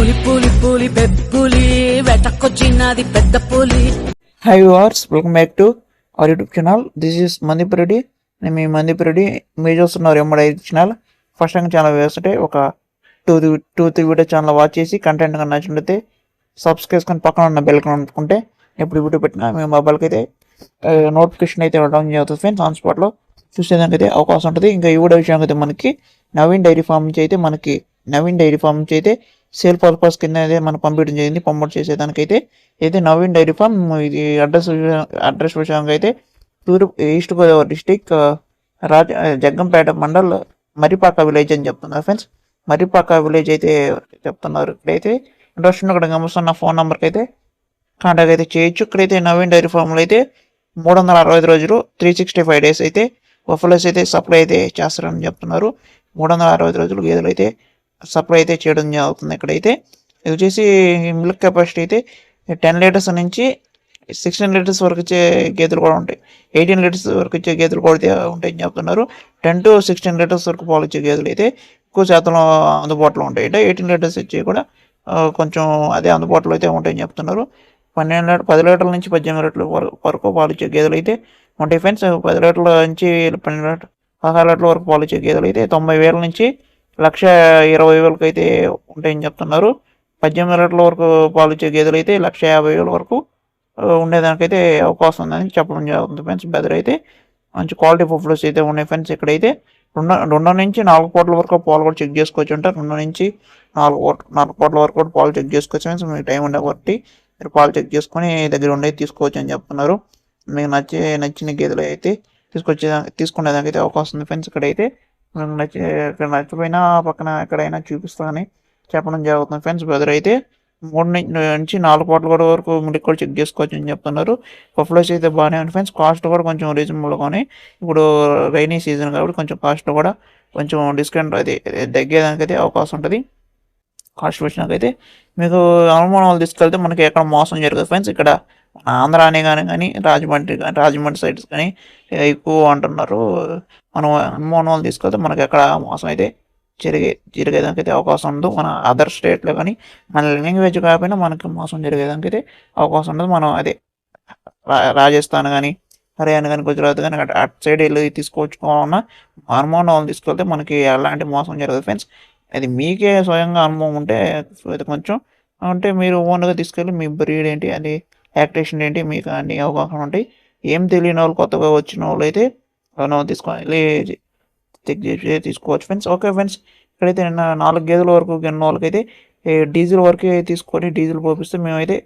పులి పులి పులి పెప్పులి వెటకొచ్చినది పెద్ద పులి. High viewers, welcome back to our YouTube channel. This is Mandeep Reddy. నేను మీ మందీప్ రెడ్డి. మీరు చూస్తున్నారు ఎమ్మడి ఛానల్. ఫస్ట్ టైం ఛానల్ వేస్తుంటే ఒక two three video channel watch చేసి కంటెంట్ కన్నా నచ్చినట్లయితే సబ్స్క్రైబ్ చేసుకొని పక్కన ఉన్న బెల్ ఐకాన్ అనుకుంటే ఎప్పుడు వీడియో పెట్టినా మీ మొబైల్కి అయితే నోటిఫికేషన్ అయితే రావడం జరుగుతుంది ఫ్రెండ్స్. ఆన్ స్పాట్లో చూసేదానికి అయితే అవకాశం ఉంటుంది. ఇంకా ఈ వీడియో విషయానికి అయితే మనకి నవీన్ డైరీ ఫార్మ్ నుంచి అయితే సేల్ పర్పస్ కింద అయితే మనం పంపించడం జరిగింది. ప్రమోట్ చేసేదానికైతే అయితే నవీన్ డైరీ ఫార్మ్ ఇది అడ్రస్ విషయానికి అయితే East Godavari district Jaggampeta mandal Maripaka village అని చెప్తున్నారు ఫ్రెండ్స్. మరిపాక విలేజ్ అయితే చెప్తున్నారు. ఇక్కడైతే ఇంట్రెస్ట్ ఉన్న ఇక్కడ గమనిస్తున్న ఫోన్ నెంబర్కి అయితే కాంటాక్ట్ అయితే చేయొచ్చు. ఇక్కడైతే నవీన్ డైరీ ఫార్మ్లో అయితే 365 రోజులు 365 డేస్ అయితే బఫెలోస్ అయితే సప్లై అయితే చేస్తారని చెప్తున్నారు. 365 రోజులు గేదెలు అయితే సప్లై అయితే చేయడం జరుగుతుంది. ఇక్కడైతే ఇది వచ్చేసి మిల్క్ కెపాసిటీ అయితే 10 లీటర్స్ నుంచి 16 లీటర్స్ వరకు ఇచ్చే గేదెలు కూడా ఉంటాయి. 18 లీటర్స్ వరకు ఇచ్చే గేదెలు కూడా ఉంటాయని చెప్తున్నారు. 10 to 16 లీటర్స్ వరకు పాలు ఇచ్చే గేదెలు అయితే ఎక్కువ శాతంలో అందుబాటులో ఉంటాయి. 18 లీటర్స్ ఇచ్చి కూడా కొంచెం అదే అందుబాటులో అయితే ఉంటాయని చెప్తున్నారు. 10 లీటర్ల నుంచి 18 లీటర్ల వరకు పాలు ఇచ్చే గేదెలు అయితే ఉంటాయి ఫ్రెండ్స్. 10 లీటర్ల నుంచి 16 లీటర్ల వరకు పాలు ఇచ్చే గేదెలు అయితే 90,000 నుంచి 1,20,000 అయితే ఉంటాయని చెప్తున్నారు. 18 లీటర్ల వరకు పాలు ఇచ్చే గేదెలు అయితే 1,50,000 వరకు ఉండేదానికైతే అవకాశం ఉందని చెప్పడం జరుగుతుంది ఫ్రెండ్స్. బెదర్ అయితే మంచి క్వాలిటీ బఫెలోస్ అయితే ఉన్నాయి ఫ్రెండ్స్. ఇక్కడైతే 2 నుంచి 4 కోట్ల వరకు పాలు కూడా చెక్ చేసుకోవచ్చు అంటారు. 2 నుంచి 4 కోట్ల వరకు కూడా పాలు చెక్ చేసుకోవచ్చు ఫ్రెండ్స్. మీకు టైం ఉండే బట్టి మీరు పాలు చెక్ చేసుకొని దగ్గర ఉండేది తీసుకోవచ్చు అని చెప్తున్నారు. మీకు నచ్చిన గేదెలు అయితే తీసుకునేదానికైతే అవకాశం ఉంది ఫ్రెండ్స్. ఇక్కడైతే ఇక్కడ నచ్చిపోయినా పక్కన ఎక్కడైనా చూపిస్తామని చెప్పడం జరుగుతుంది ఫ్రెండ్స్. బెదర్ అయితే 3 నుంచి 4 కోట్ల వరకు మిల్క్ కూడా చెక్ చేసుకోవచ్చు అని చెప్తున్నారు. బఫెలోస్ అయితే బాగానే ఉంది ఫ్రెండ్స్. కాస్ట్ కూడా కొంచెం రీజనబుల్గానే. ఇప్పుడు రైనీ సీజన్ కాబట్టి కొంచెం కాస్ట్ కూడా కొంచెం డిస్కౌంట్ అయితే తగ్గేదానికైతే అవకాశం ఉంటుంది. కాస్ట్ విషయానికైతే మీకు అనుమానం వాళ్ళు తీసుకెళ్తే మనకి ఎక్కడ మోసం జరుగుతుంది ఫ్రెండ్స్. ఇక్కడ ఆంధ్ర అనే కానీ రాజమండ్రి సైడ్స్ కానీ ఎక్కువ అంటున్నారు. మనం అనుమానం వాళ్ళు తీసుకెళ్తే మనకి ఎక్కడ మోసం అయితే జరిగేదానికి అయితే అవకాశం ఉండదు. మన అదర్ స్టేట్లో కానీ మన లాంగ్వేజ్ కాకపోయినా మనకి మోసం జరిగేదానికి అయితే అవకాశం ఉండదు. మనం అదే రాజస్థాన్ కానీ హర్యానా కానీ గుజరాత్ కానీ అటు సైడ్ వెళ్ళి తీసుకోవచ్చుకోవాలన్నా అనుమానం వాళ్ళు తీసుకెళ్తే మనకి ఎలాంటి మోసం జరగదు ఫ్రెండ్స్. అది మీకే స్వయంగా అనుభవం ఉంటే కొంచెం అంటే మీరు ఓన్గా తీసుకెళ్ళి మీ బ్రీడ్ ఏంటి అది యాక్టేషన్ ఏంటి మీకు అన్ని అవగాహన ఉంటాయి. ఏం తెలియని వాళ్ళు కొత్తగా వచ్చిన వాళ్ళు అయితే తీసుకోవాలి చెక్ చేసి తీసుకోవచ్చు ఫ్రెండ్స్. ఓకే ఫ్రెండ్స్, ఇక్కడైతే నిన్న 4 గేదెల వరకు గిన్న వాళ్ళకైతే డీజిల్ వరకే తీసుకొని డీజిల్ పోపిస్తే మేమైతే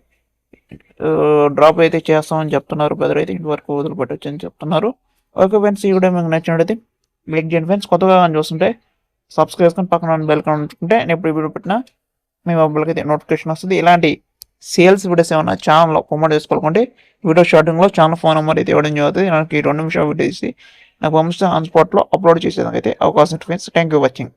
డ్రాప్ అయితే చేస్తామని చెప్తున్నారు. బెదర్ అయితే ఇంటి వరకు వదిలిపెట్టచ్చు అని చెప్తున్నారు. ఓకే ఫ్రెండ్స్, ఈ వీడియో మీకు నచ్చినట్టయితే లైక్ చేయండి ఫ్రెండ్స్. కొత్తగా చూస్తుంటే సబ్స్క్రైబ్ చేసుకొని పక్కన బెల్ ఐకాన్ ఉంచుకుంటే నేను ఎప్పుడు వీడియో పెట్టినా మీ మొబైల్కి అయితే నోటిఫికేషన్ వస్తుంది. ఇలాంటి సేల్స్ వీడియోస్ ఏమైనా ఛానల్లో ప్రమోట్ చేసుకోవాలనుకుంటే వీడియో స్టార్టింగ్లో ఛానల్ ఫోన్ నెంబర్ అయితే ఇవ్వడం జరుగుతుంది. నాకు 2 నిమిషాలు వీడియో తీసి నాకు పంపిస్తే ఆన్ స్పాట్లో అప్లోడ్ చేసేదానికైతే అవకాశం ఉంటుంది ఫ్రెండ్స్. Thank you watching.